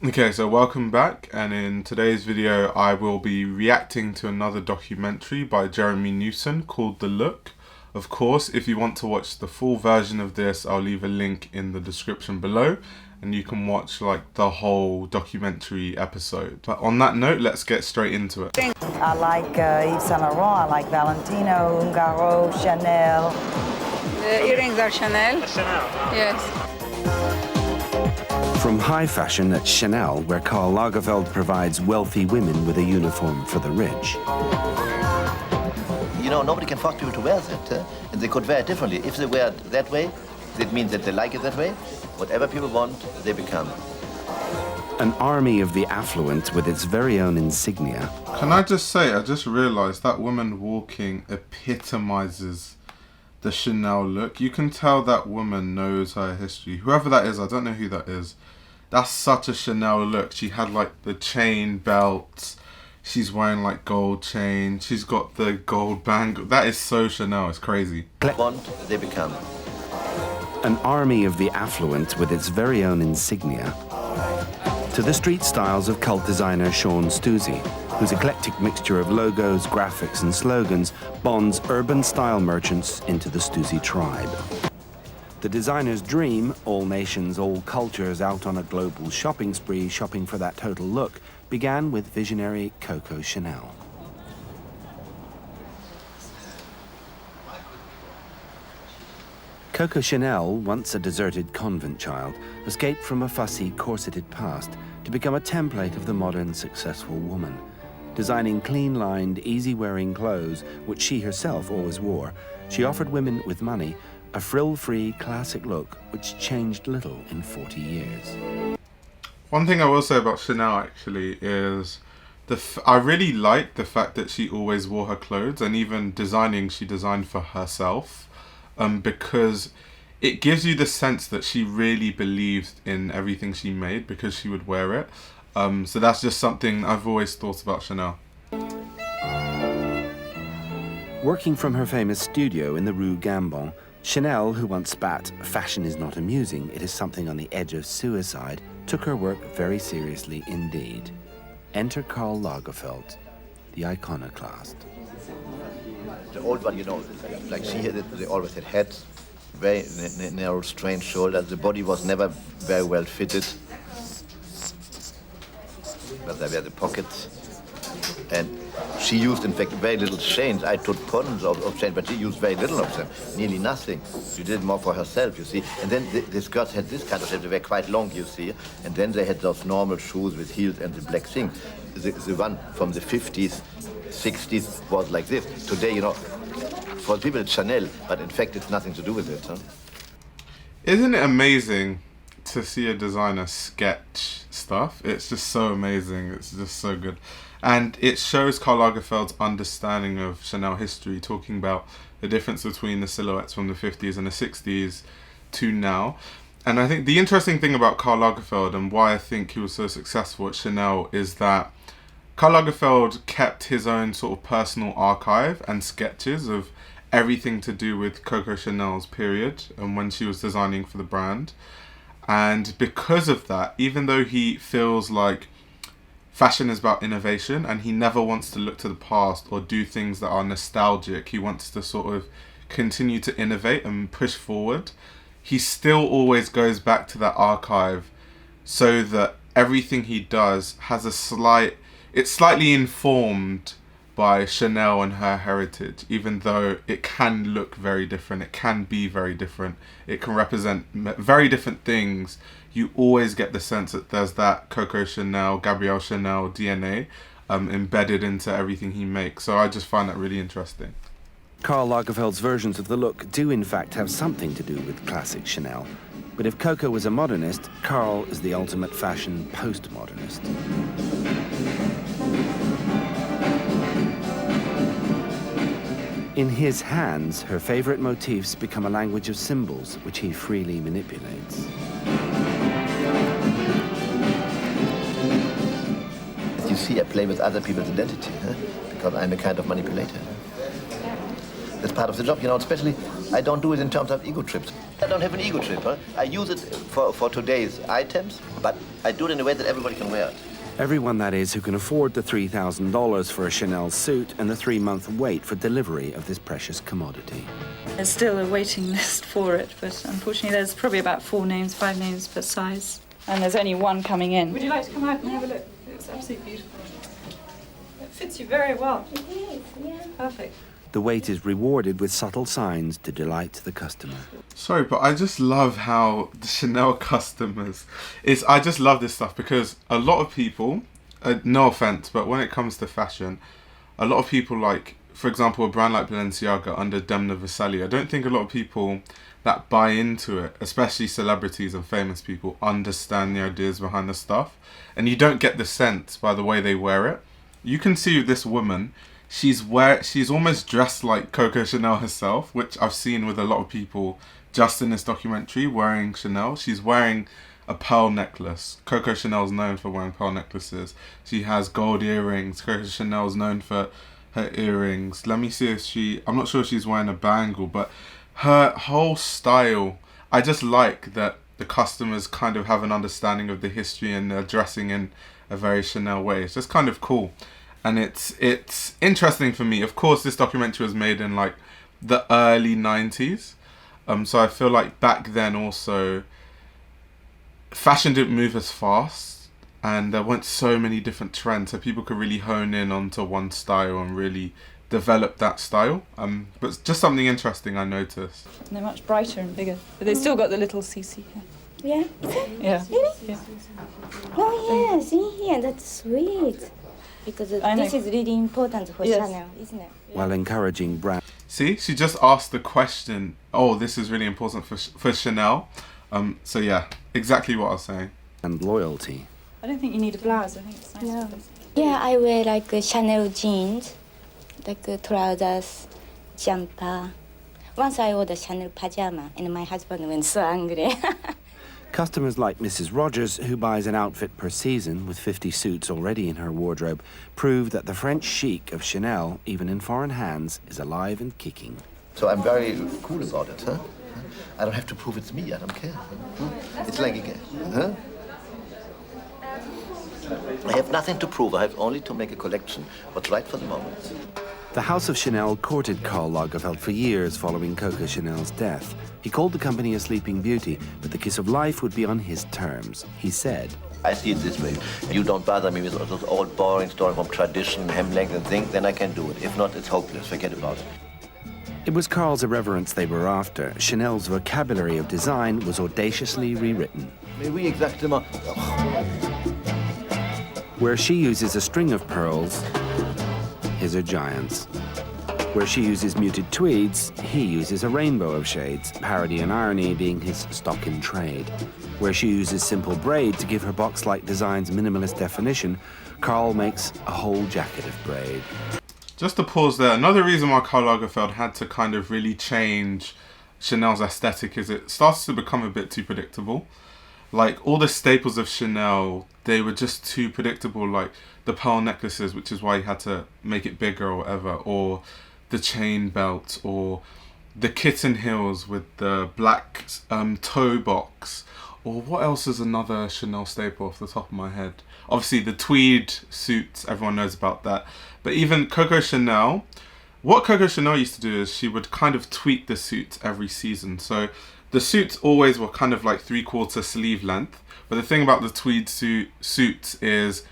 Okay, so welcome back, and in today's video I will be reacting to another documentary by Jeremy Newson called The Look. Of course, if you want to watch the full version of this, I'll leave a link in the description below and you can watch like the whole documentary episode. But on that note, let's get straight into it. I like Yves Saint Laurent, I like Valentino, Ungaro, Chanel. The earrings are Chanel. Chanel? Yes. From high fashion at Chanel, where Karl Lagerfeld provides wealthy women with a uniform for the rich. You know, nobody can force people to wear that, and they could wear it differently. If they wear it that way, that means that they like it that way. Whatever people want, they become. An army of the affluent with its very own insignia. Can I just say, I just realised that woman walking epitomises the Chanel look. You can tell that woman knows her history. Whoever that is, I don't know who that is. That's such a Chanel look. She had like the chain belts. She's wearing like gold chain. She's got the gold band. That is so Chanel. It's crazy. Want, they become. An army of the affluent with its very own insignia. To the street styles of cult designer Sean Stussy, whose eclectic mixture of logos, graphics and slogans bonds urban style merchants into the Stussy tribe. The designer's dream, all nations, all cultures out on a global shopping spree, shopping for that total look, began with visionary Coco Chanel. Coco Chanel, once a deserted convent child, escaped from a fussy, corseted past to become a template of the modern, successful woman. Designing clean-lined, easy-wearing clothes, which she herself always wore, she offered women with money a frill-free, classic look which changed little in 40 years. One thing I will say about Chanel actually is I really like the fact that she always wore her clothes, and even designing, she designed for herself, because it gives you the sense that she really believed in everything she made because she would wear it. So that's just something I've always thought about Chanel. Working from her famous studio in the Rue Gambon, Chanel, who once spat, "Fashion is not amusing, it is something on the edge of suicide," took her work very seriously indeed. Enter Karl Lagerfeld, the iconoclast. The old one, you know, like she had, they always had hats, very narrow, strange shoulders. The body was never very well fitted. But there were the pockets. And she used, in fact, very little chains. I took tons of chains, but she used very little of them, nearly nothing. She did it more for herself, you see. And then the skirts had this kind of shape. They were quite long, you see. And then they had those normal shoes with heels and the black thing. The one from the 50s, 60s was like this. Today, you know, for people it's Chanel, but in fact it's nothing to do with it. Huh? Isn't it amazing to see a designer sketch stuff? It's just so amazing. It's just so good. And it shows Karl Lagerfeld's understanding of Chanel history, talking about the difference between the silhouettes from the 50s and the 60s to now. And I think the interesting thing about Karl Lagerfeld and why I think he was so successful at Chanel is that Karl Lagerfeld kept his own sort of personal archive and sketches of everything to do with Coco Chanel's period and when she was designing for the brand. And because of that, even though he feels like fashion is about innovation and he never wants to look to the past or do things that are nostalgic, he wants to sort of continue to innovate and push forward, he still always goes back to that archive so that everything he does has it's slightly informed by Chanel and her heritage, even though it can look very different, it can be very different, it can represent very different things. You always get the sense that there's that Coco Chanel, Gabrielle Chanel DNA embedded into everything he makes. So I just find that really interesting. Karl Lagerfeld's versions of the look do in fact have something to do with classic Chanel. But if Coco was a modernist, Karl is the ultimate fashion postmodernist. In his hands, her favorite motifs become a language of symbols which he freely manipulates. You see, I play with other people's identity, huh? Because I'm a kind of manipulator. That's part of the job, you know, especially I don't do it in terms of ego trips. I don't have an ego trip. Huh? I use it for today's items, but I do it in a way that everybody can wear it. Everyone, that is, who can afford the $3,000 for a Chanel suit and the 3-month wait for delivery of this precious commodity. There's still a waiting list for it, but unfortunately there's probably about 4 names, 5 names per size. And there's only one coming in. Would you like to come out and have a look? It's absolutely beautiful. It fits you very well. It is, yeah. Perfect. The wait is rewarded with subtle signs to delight the customer. Sorry, but I just love how the Chanel customers I just love this stuff because a lot of people, no offense, but when it comes to fashion, a lot of people like, for example, a brand like Balenciaga under Demna Gvasalia, I don't think a lot of people that buy into it, especially celebrities and famous people, understand the ideas behind the stuff. And you don't get the sense by the way they wear it. You can see this woman, she's almost dressed like Coco Chanel herself, which I've seen with a lot of people just in this documentary wearing Chanel. She's wearing a pearl necklace. Coco Chanel's known for wearing pearl necklaces. She has gold earrings. Coco Chanel's known for her earrings. Let me see if I'm not sure if she's wearing a bangle, but her whole style, I just like that the customers kind of have an understanding of the history and they're dressing in a very Chanel way. It's just kind of cool. And it's interesting for me. Of course, this documentary was made in like the early 90s. So I feel like back then also, fashion didn't move as fast and there weren't so many different trends. So people could really hone in onto one style and really develop that style. But it's just something interesting I noticed. And they're much brighter and bigger. But they've still got the little CC here. Yeah. Yeah. Really? Yeah. Oh, yes, in here, that's sweet. Because this is really important for Chanel, isn't it? While encouraging brand. See, she just asked the question, oh, this is really important for Chanel. So yeah, exactly what I was saying. And loyalty. I don't think you need a blouse. I think it's nice. Yeah. Yeah, I wear like Chanel jeans, like trousers, jumper. Once I wore the Chanel pajama and my husband went so angry. Customers like Mrs. Rogers, who buys an outfit per season with 50 suits already in her wardrobe, prove that the French chic of Chanel, even in foreign hands, is alive and kicking. So I'm very cool about it, huh? I don't have to prove it's me, I don't care. It's like, huh? I have nothing to prove, I have only to make a collection, what's right for the moment. The House of Chanel courted Karl Lagerfeld for years following Coco Chanel's death. He called the company a sleeping beauty, but the kiss of life would be on his terms. He said, I see it this way. You don't bother me with those old boring stories from tradition, hem length and things, then I can do it. If not, it's hopeless. Forget about it. It was Karl's irreverence they were after. Chanel's vocabulary of design was audaciously rewritten. Mais oui, exactement. Where she uses a string of pearls, his are giants. Where she uses muted tweeds, he uses a rainbow of shades, parody and irony being his stock in trade. Where she uses simple braid to give her box-like designs minimalist definition, Karl makes a whole jacket of braid. Just to pause there, another reason why Karl Lagerfeld had to kind of really change Chanel's aesthetic is it starts to become a bit too predictable. Like all the staples of Chanel, they were just too predictable, like the pearl necklaces, which is why he had to make it bigger or whatever, or the chain belt, or the kitten heels with the black toe box, or what else is another Chanel staple off the top of my head? Obviously the tweed suits, everyone knows about that. But even Coco Chanel, what Coco Chanel used to do is she would kind of tweak the suits every season. So the suits always were kind of like 3/4 sleeve length. But the thing about the tweed suits is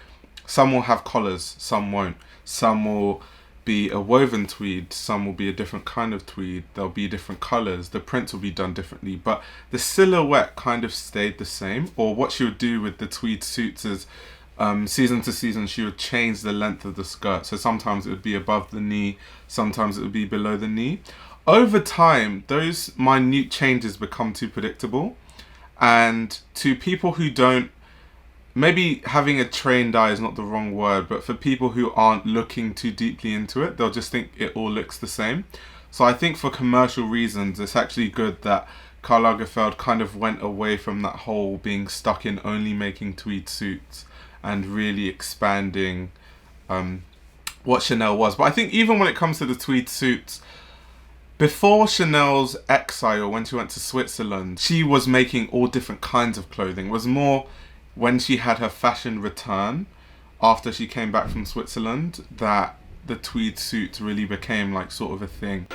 some will have collars, some won't. Some will be a woven tweed, some will be a different kind of tweed, there'll be different colours, the prints will be done differently, but the silhouette kind of stayed the same. Or what she would do with the tweed suits is season to season she would change the length of the skirt. So sometimes it would be above the knee, sometimes it would be below the knee. Over time, those minute changes become too predictable, and to people who don't, maybe having a trained eye is not the wrong word, but for people who aren't looking too deeply into it, they'll just think it all looks the same. So I think for commercial reasons, it's actually good that Karl Lagerfeld kind of went away from that whole being stuck in only making tweed suits and really expanding what Chanel was. But I think even when it comes to the tweed suits, before Chanel's exile, when she went to Switzerland, she was making all different kinds of clothing. It was more when she had her fashion return after she came back from Switzerland that the tweed suit really became like sort of a thing.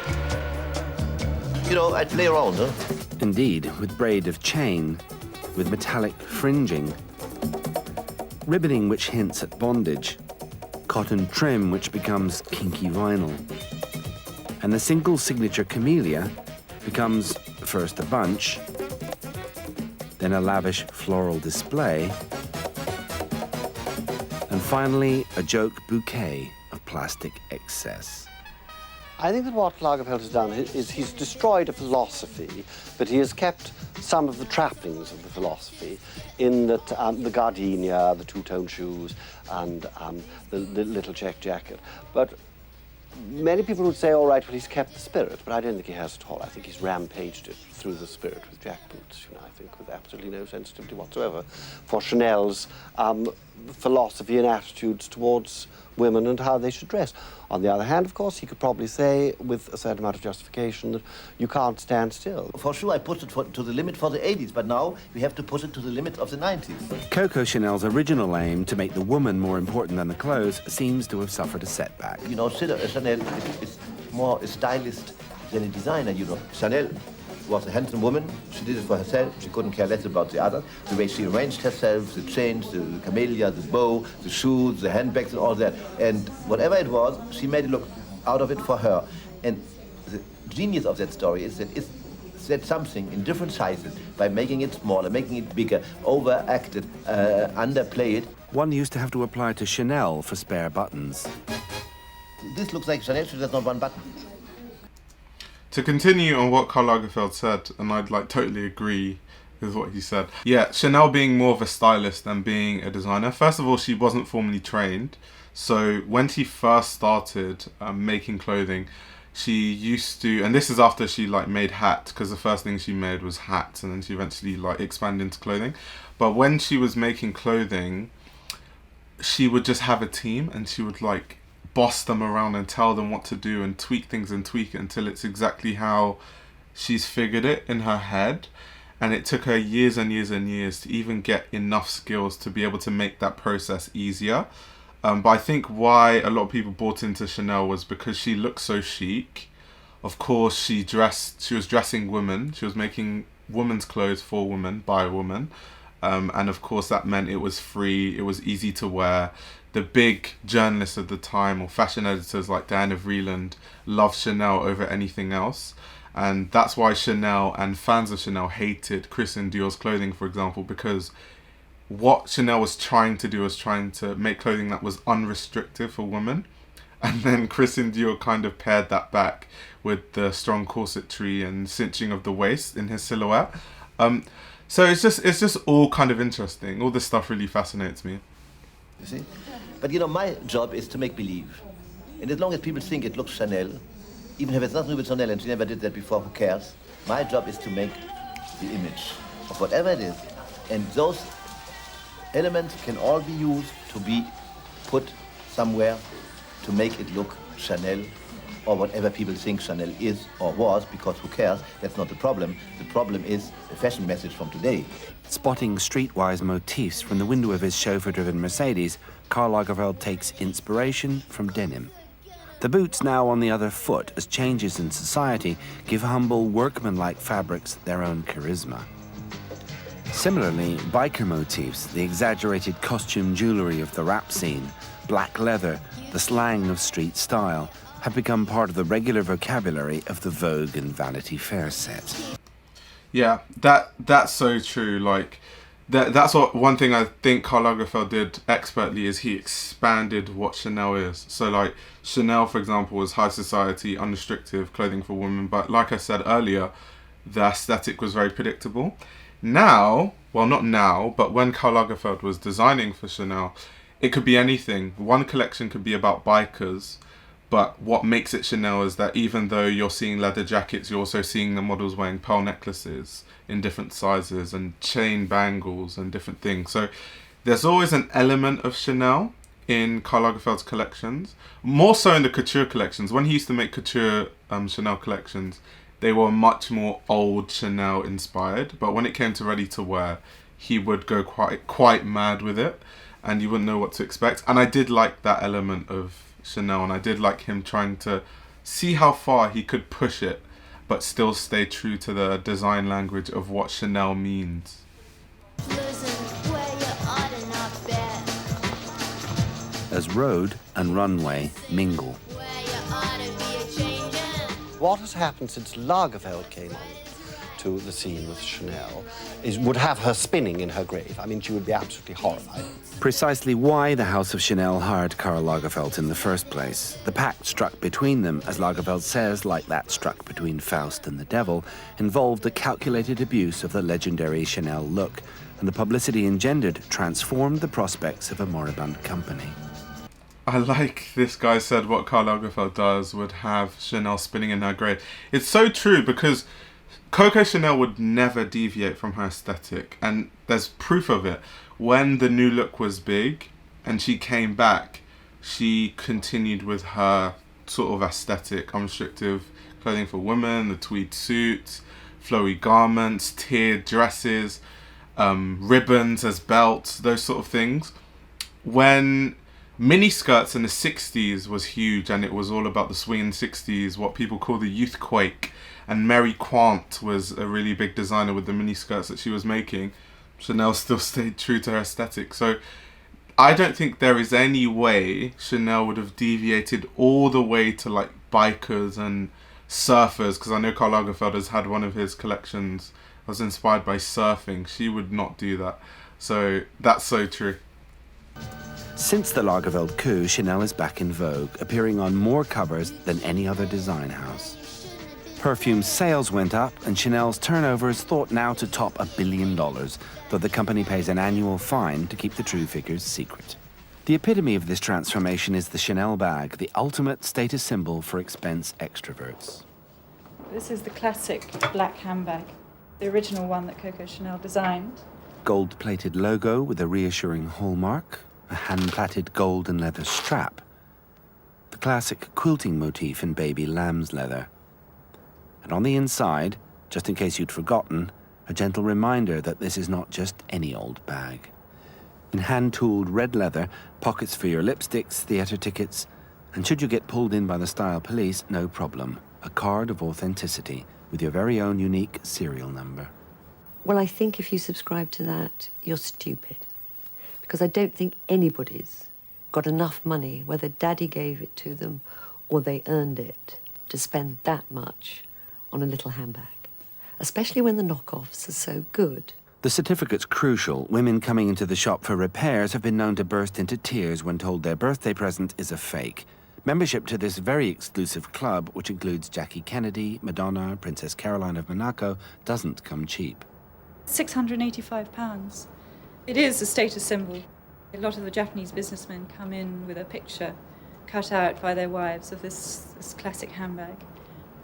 You know, I'd play around, huh? Indeed, with braid of chain, with metallic fringing, ribboning which hints at bondage, cotton trim which becomes kinky vinyl. And the single signature camellia becomes first a bunch, then a lavish floral display, and finally a joke bouquet of plastic excess. I think that what Lagerfeld has done is he's destroyed a philosophy, but he has kept some of the trappings of the philosophy in that the gardenia, the two-tone shoes, and the little check jacket. But many people would say, all right, well, he's kept the spirit, but I don't think he has at all. I think he's rampaged it through the spirit with jackboots, you know, I think with absolutely no sensitivity whatsoever for Chanel's philosophy and attitudes towards women and how they should dress. On the other hand, of course, he could probably say, with a certain amount of justification, that you can't stand still. For sure, I pushed it to the limit for the 80s, but now we have to push it to the limit of the 90s. Coco Chanel's original aim to make the woman more important than the clothes seems to have suffered a setback. You know, Chanel is more a stylist than a designer, you know. Chanel was a handsome woman. She did it for herself. She couldn't care less about the others. The way she arranged herself, the chains, the camellia, the bow, the shoes, the handbags and all that. And whatever it was, she made it look out of it for her. And the genius of that story is that it's said something in different sizes by making it smaller, making it bigger, overacted, underplay it. One used to have to apply to Chanel for spare buttons. This looks like Chanel, so there's not one button. To continue on what Karl Lagerfeld said, and I'd like totally agree with what he said. Yeah, Chanel being more of a stylist than being a designer. First of all, she wasn't formally trained. So when she first started making clothing, she used to, and this is after she like made hats, because the first thing she made was hats, and then she eventually like expanded into clothing. But when she was making clothing, she would just have a team, and she would like boss them around and tell them what to do and tweak things and tweak it until it's exactly how she's figured it in her head. And it took her years and years and years to even get enough skills to be able to make that process easier. But I think why a lot of people bought into Chanel was because she looked so chic. Of course, she was dressing women. She was making women's clothes for women by a woman. And of course that meant it was free, it was easy to wear. The big journalists of the time, or fashion editors like Diana Vreeland, loved Chanel over anything else. And that's why Chanel and fans of Chanel hated Christian Dior's clothing, for example, because what Chanel was trying to do was trying to make clothing that was unrestricted for women. And then Christian Dior kind of pared that back with the strong corsetry and cinching of the waist in his silhouette. So it's just all kind of interesting. All this stuff really fascinates me. You see? But you know, my job is to make believe. And as long as people think it looks Chanel, even if it's nothing with Chanel and she never did that before, who cares? My job is to make the image of whatever it is. And those elements can all be used to be put somewhere to make it look Chanel or whatever people think Chanel is or was, because who cares? That's not the problem. The problem is the fashion message from today. Spotting streetwise motifs from the window of his chauffeur-driven Mercedes, Karl Lagerfeld takes inspiration from denim. The boot's now on the other foot as changes in society give humble workman-like fabrics their own charisma. Similarly, biker motifs, the exaggerated costume jewellery of the rap scene, black leather, the slang of street style, have become part of the regular vocabulary of the Vogue and Vanity Fair set. Yeah, that's so true. Like, that's what one thing I think Karl Lagerfeld did expertly is he expanded what Chanel is. So like Chanel, for example, was high society, unrestricted clothing for women. But like I said earlier, the aesthetic was very predictable. Now, well, not now, but when Karl Lagerfeld was designing for Chanel, it could be anything. One collection could be about bikers, but what makes it Chanel is that even though you're seeing leather jackets, you're also seeing the models wearing pearl necklaces in different sizes and chain bangles and different things. So there's always an element of Chanel in Karl Lagerfeld's collections, more so in the couture collections. When he used to make couture Chanel collections, they were much more old Chanel inspired, but when it came to ready to wear, he would go quite mad with it, and you wouldn't know what to expect. And I did like that element of Chanel, and I did like him trying to see how far he could push it, but still stay true to the design language of what Chanel means. As road and runway mingle. What has happened since Lagerfeld came on to the scene with Chanel would have her spinning in her grave. I mean, she would be absolutely horrified. Precisely why the House of Chanel hired Karl Lagerfeld in the first place. The pact struck between them, as Lagerfeld says, like that struck between Faust and the devil, involved the calculated abuse of the legendary Chanel look, and the publicity engendered transformed the prospects of a moribund company. I like this guy said what Karl Lagerfeld does would have Chanel spinning in her grave. It's so true, because Coco Chanel would never deviate from her aesthetic, and there's proof of it. When the new look was big and she came back, she continued with her sort of aesthetic, unrestrictive clothing for women, the tweed suits, flowy garments, tiered dresses, ribbons as belts, those sort of things. When miniskirts in the 60s was huge, and it was all about the swinging 60s, what people call the youth quake, and Mary Quant was a really big designer with the miniskirts that she was making. Chanel still stayed true to her aesthetic. So I don't think there is any way Chanel would have deviated all the way to like bikers and surfers, because I know Karl Lagerfeld has had one of his collections was inspired by surfing. She would not do that. So that's so true. Since the Lagerfeld coup, Chanel is back in vogue, appearing on more covers than any other design house. Perfume sales went up, and Chanel's turnover is thought now to top $1 billion, though the company pays an annual fine to keep the true figures secret. The epitome of this transformation is the Chanel bag, the ultimate status symbol for expense extroverts. This is the classic black handbag, the original one that Coco Chanel designed. Gold-plated logo with a reassuring hallmark, a hand-plaited gold and leather strap, the classic quilting motif in baby lamb's leather. And on the inside, just in case you'd forgotten, a gentle reminder that this is not just any old bag. In hand-tooled red leather, pockets for your lipsticks, theatre tickets, and should you get pulled in by the style police, no problem. A card of authenticity with your very own unique serial number. Well, I think if you subscribe to that, you're stupid. Because I don't think anybody's got enough money, whether Daddy gave it to them or they earned it, to spend that much on a little handbag. Especially when the knockoffs are so good. The certificate's crucial. Women coming into the shop for repairs have been known to burst into tears when told their birthday present is a fake. Membership to this very exclusive club, which includes Jackie Kennedy, Madonna, Princess Caroline of Monaco, doesn't come cheap. £685. It is a status symbol. A lot of the Japanese businessmen come in with a picture cut out by their wives of this classic handbag,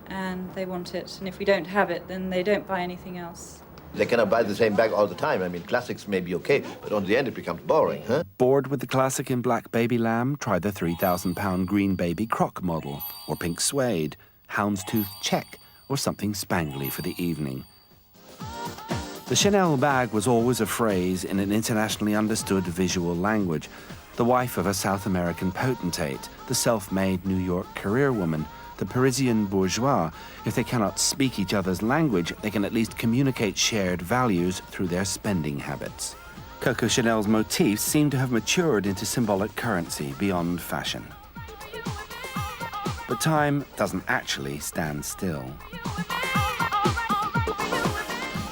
and they want it. And if we don't have it, then they don't buy anything else. They cannot buy the same bag all the time. I mean, classics may be okay, but on the end it becomes boring, huh? Bored with the classic in black baby lamb? Try the £3,000 green baby croc model, or pink suede, houndstooth check, or something spangly for the evening. The Chanel bag was always a phrase in an internationally understood visual language. The wife of a South American potentate, the self-made New York career woman, the Parisian bourgeois. If they cannot speak each other's language, they can at least communicate shared values through their spending habits. Coco Chanel's motifs seem to have matured into symbolic currency beyond fashion. But time doesn't actually stand still.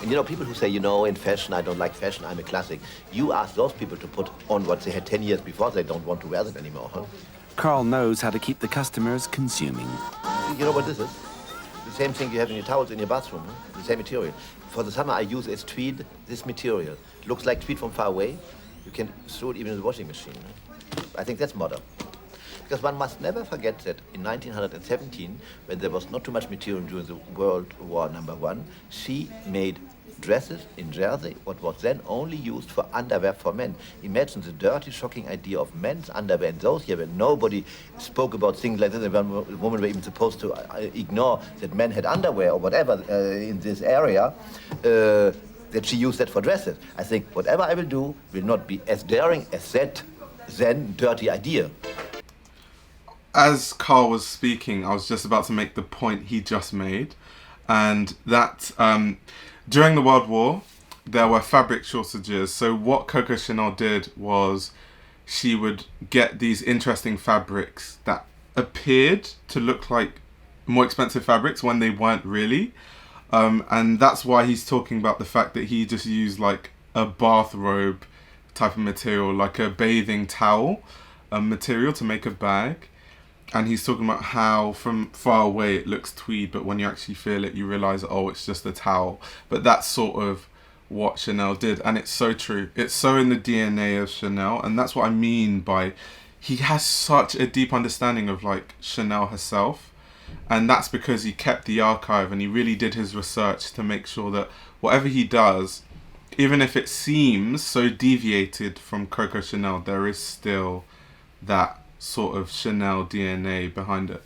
And you know, people who say, you know, in fashion, I don't like fashion, I'm a classic. You ask those people to put on what they had 10 years before, they don't want to wear them anymore, huh? Karl knows how to keep the customers consuming. You know what this is? The same thing you have in your towels in your bathroom, huh? The same material. For the summer, I use as tweed this material. It looks like tweed from far away. You can throw it even in the washing machine. Huh? I think that's modern. Because one must never forget that in 1917, when there was not too much material during the World War I, she made dresses in jersey, what was then only used for underwear for men. Imagine the dirty, shocking idea of men's underwear in those years when nobody spoke about things like this, and women were even supposed to ignore that men had underwear or whatever in this area, that she used that for dresses. I think whatever I will do will not be as daring as that then dirty idea. As Karl was speaking, I was just about to make the point he just made, and that during the World War, there were fabric shortages. So what Coco Chanel did was she would get these interesting fabrics that appeared to look like more expensive fabrics when they weren't really. And that's why he's talking about the fact that he just used like a bathrobe type of material, like a bathing towel material to make a bag. And he's talking about how from far away it looks tweed, but when you actually feel it, you realize, oh, it's just a towel. But that's sort of what Chanel did. And it's so true. It's so in the DNA of Chanel. And that's what I mean by he has such a deep understanding of like Chanel herself. And that's because he kept the archive and he really did his research to make sure that whatever he does, even if it seems so deviated from Coco Chanel, there is still that sort of Chanel DNA behind it.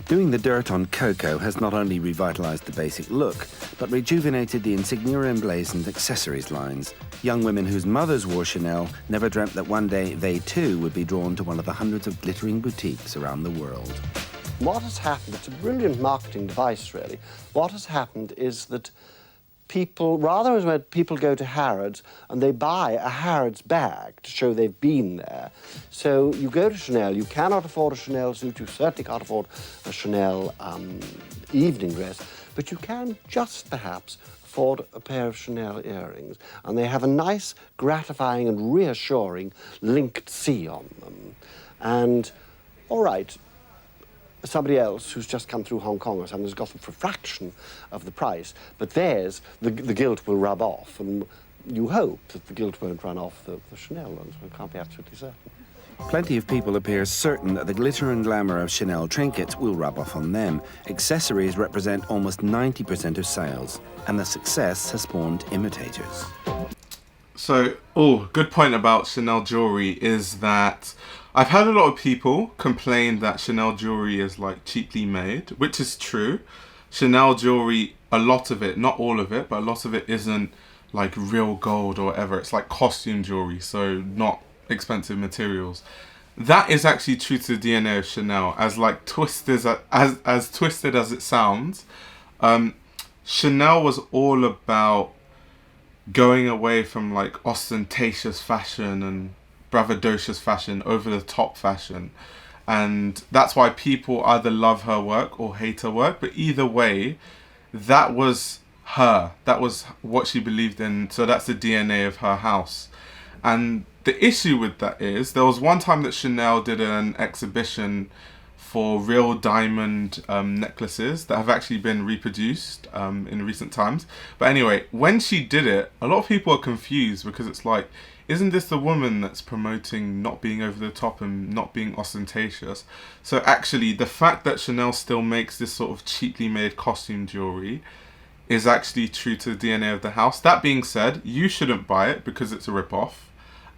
Doing the dirt on Coco has not only revitalized the basic look, but rejuvenated the insignia emblazoned accessories lines. Young women whose mothers wore Chanel never dreamt that one day they too would be drawn to one of the hundreds of glittering boutiques around the world. What has happened, it's a brilliant marketing device really, what has happened is that people, rather than when people go to Harrods and they buy a Harrods bag to show they've been there. So you go to Chanel, you cannot afford a Chanel suit, you certainly can't afford a Chanel evening dress, but you can just perhaps afford a pair of Chanel earrings. And they have a nice, gratifying and reassuring linked C on them. And, all right, somebody else who's just come through Hong Kong or something has got them for a fraction of the price, but theirs, the gilt will rub off, and you hope that the gilt won't run off the Chanel ones, but can't be absolutely certain. Plenty of people appear certain that the glitter and glamour of Chanel trinkets will rub off on them. Accessories represent almost 90% of sales, and the success has spawned imitators. So, good point about Chanel jewelry is that I've had a lot of people complain that Chanel jewelry is like cheaply made, which is true. Chanel jewelry, a lot of it, not all of it, but a lot of it isn't like real gold or whatever. It's like costume jewelry, so not expensive materials. That is actually true to the DNA of Chanel, as like twisted as twisted as it sounds. Chanel was all about going away from like ostentatious fashion and braggadocious fashion, over-the-top fashion, and that's why people either love her work or hate her work, but either way, that was her, that was what she believed in, so that's the DNA of her house. And the issue with that is, there was one time that Chanel did an exhibition for real diamond necklaces that have actually been reproduced in recent times. But anyway, when she did it, a lot of people are confused because it's like, isn't this the woman that's promoting not being over the top and not being ostentatious? So actually, the fact that Chanel still makes this sort of cheaply made costume jewelry is actually true to the DNA of the house. That being said, you shouldn't buy it because it's a rip-off.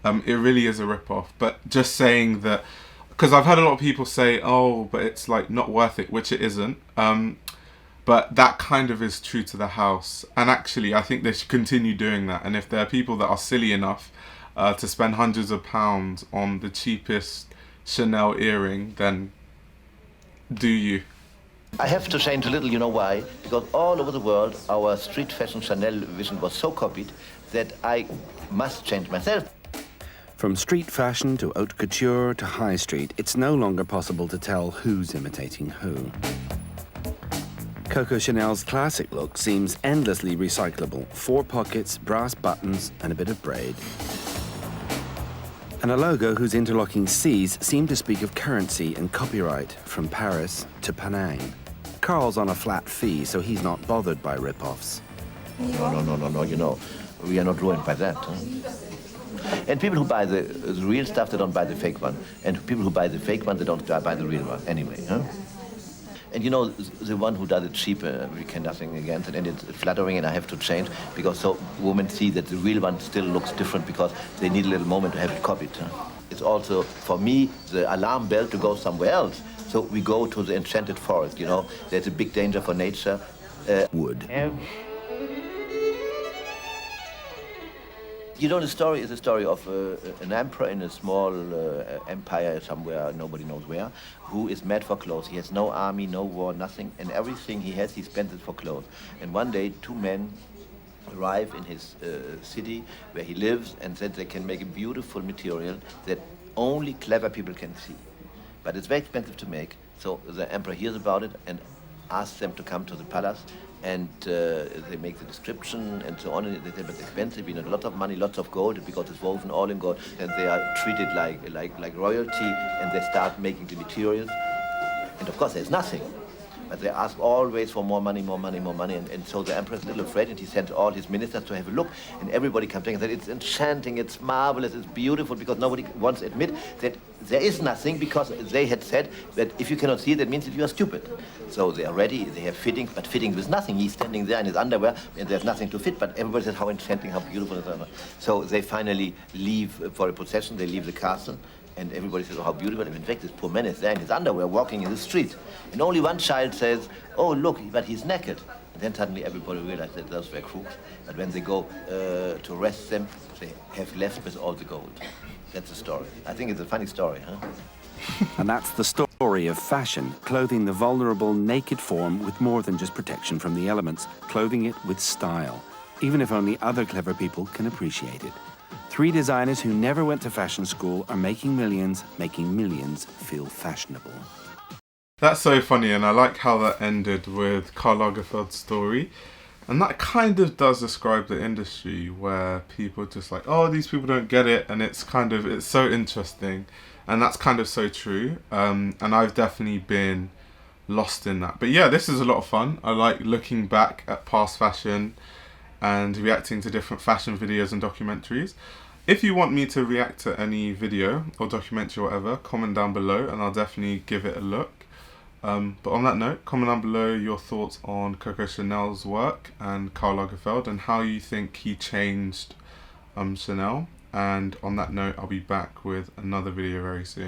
It really is a rip-off. But just saying that, because I've had a lot of people say, oh, but it's like not worth it, which it isn't. But that kind of is true to the house. And actually, I think they should continue doing that. And if there are people that are silly enough to spend hundreds of pounds on the cheapest Chanel earring, then do you. I have to change a little, you know why? Because all over the world, our street fashion Chanel vision was so copied that I must change myself. From street fashion to haute couture to high street, it's no longer possible to tell who's imitating who. Coco Chanel's classic look seems endlessly recyclable. 4 pockets, brass buttons, and a bit of braid. And a logo whose interlocking C's seem to speak of currency and copyright, from Paris to Penang. Karl's on a flat fee, so he's not bothered by rip-offs. No, you know, we are not ruined by that. Huh? And people who buy the real stuff, they don't buy the fake one. And people who buy the fake one, they don't buy the real one anyway. Huh? And you know, the one who does it cheaper, we can nothing against it, and it's flattering, and I have to change, because so women see that the real one still looks different, because they need a little moment to have it copied. Huh? It's also, for me, the alarm bell to go somewhere else. So we go to the enchanted forest, you know. There's a big danger for nature. Wood. You know, the story is a story of an emperor in a small empire somewhere, nobody knows where, who is mad for clothes. He has no army, no war, nothing, and everything he has, he spends it for clothes. And one day, two men arrive in his city where he lives and said they can make a beautiful material that only clever people can see. But it's very expensive to make, so the emperor hears about it and asks them to come to the palace, and they make the description and so on, and they say, but it's expensive, you know, lots of money, lots of gold, because it's woven all in gold, and they are treated like royalty, and they start making the materials. And of course, there's nothing. But they ask always for more money, more money, more money, and so the emperor is a little afraid, and he sent all his ministers to have a look, and everybody comes in and said, it's enchanting, it's marvelous, it's beautiful, because nobody wants to admit that there is nothing, because they had said that if you cannot see it, that means that you are stupid. So they are ready, they have fittings, but fittings with nothing. He's standing there in his underwear, and there's nothing to fit, but everybody says how enchanting, how beautiful it is. So they finally leave for a procession, they leave the castle, and everybody says, oh, how beautiful. And in fact, this poor man is there in his underwear walking in the street. And only one child says, oh, look, but he's naked. And then suddenly everybody realizes that those were crooks. But when they go to arrest them, they have left with all the gold. That's the story. I think it's a funny story, huh? And that's the story of fashion, clothing the vulnerable, naked form with more than just protection from the elements, clothing it with style, even if only other clever people can appreciate it. Three designers who never went to fashion school are making millions feel fashionable. That's so funny, and I like how that ended with Karl Lagerfeld's story. And that kind of does describe the industry, where people just like, oh, these people don't get it, and it's so interesting. And that's kind of so true. And I've definitely been lost in that. But yeah, this is a lot of fun. I like looking back at past fashion and reacting to different fashion videos and documentaries. If you want me to react to any video or documentary or whatever, comment down below and I'll definitely give it a look. But on that note, comment down below your thoughts on Coco Chanel's work and Karl Lagerfeld and how you think he changed Chanel. And on that note, I'll be back with another video very soon.